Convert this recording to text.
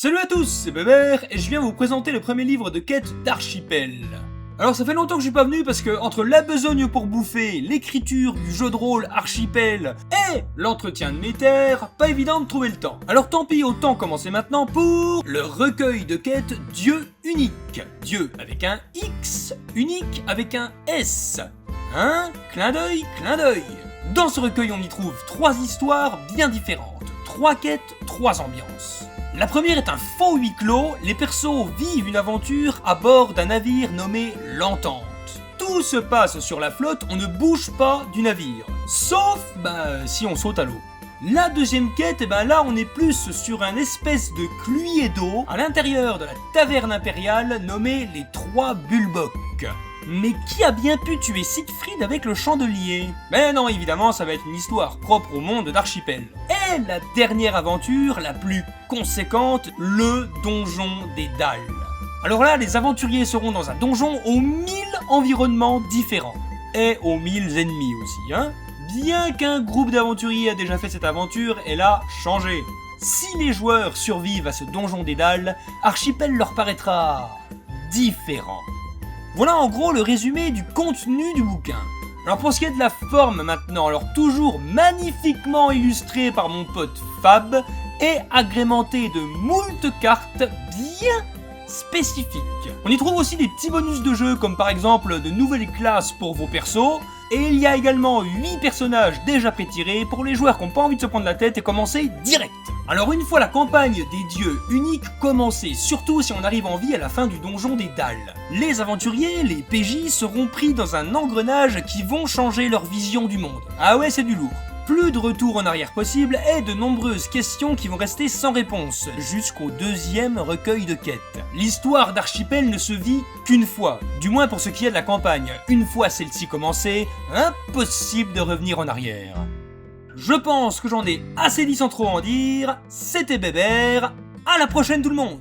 Salut à tous, c'est Bébert et je viens vous présenter le premier livre de quête d'Archipel. Alors ça fait longtemps que je suis pas venu parce que entre la besogne pour bouffer, l'écriture du jeu de rôle Archipel et l'entretien de mes terres, pas évident de trouver le temps. Alors tant pis, autant commencer maintenant pour le recueil de quêtes Dieu unique. Dieu avec un X, unique avec un S. Hein? Clin d'œil, clin d'œil. Dans ce recueil on y trouve 3 histoires bien différentes, 3 quêtes, 3 ambiances. La première est un faux huis clos, les persos vivent une aventure à bord d'un navire nommé l'Entente. Tout se passe sur la flotte, on ne bouge pas du navire, sauf si on saute à l'eau. La deuxième quête, là on est plus sur un espèce de cluyé d'eau à l'intérieur de la taverne impériale nommée les 3 Bulbocs. Mais qui a bien pu tuer Siegfried avec le chandelier? Mais non, évidemment, ça va être une histoire propre au monde d'Archipel. Et la dernière aventure, la plus conséquente, le donjon des dalles. Alors là, les aventuriers seront dans un donjon aux 1000 environnements différents. Et aux 1000 ennemis aussi, hein. Bien qu'un groupe d'aventuriers a déjà fait cette aventure, elle a changé. Si les joueurs survivent à ce donjon des dalles, Archipel leur paraîtra différent. Voilà en gros le résumé du contenu du bouquin. Alors pour ce qui est de la forme maintenant, alors toujours magnifiquement illustré par mon pote Fab et agrémenté de moult cartes bien spécifiques. On y trouve aussi des petits bonus de jeu comme par exemple de nouvelles classes pour vos persos, et il y a également 8 personnages déjà pré-tirés pour les joueurs qui n'ont pas envie de se prendre la tête et commencer direct. Alors une fois la campagne des dieux uniques commencée, surtout si on arrive en vie à la fin du donjon des dalles, les aventuriers, les PJ, seront pris dans un engrenage qui vont changer leur vision du monde. Ah ouais, c'est du lourd. Plus de retour en arrière possible et de nombreuses questions qui vont rester sans réponse jusqu'au deuxième recueil de quêtes. L'histoire d'Archipel ne se vit qu'une fois, du moins pour ce qui est de la campagne. Une fois celle-ci commencée, impossible de revenir en arrière. Je pense que j'en ai assez dit sans trop en dire, c'était Bébert, à la prochaine tout le monde!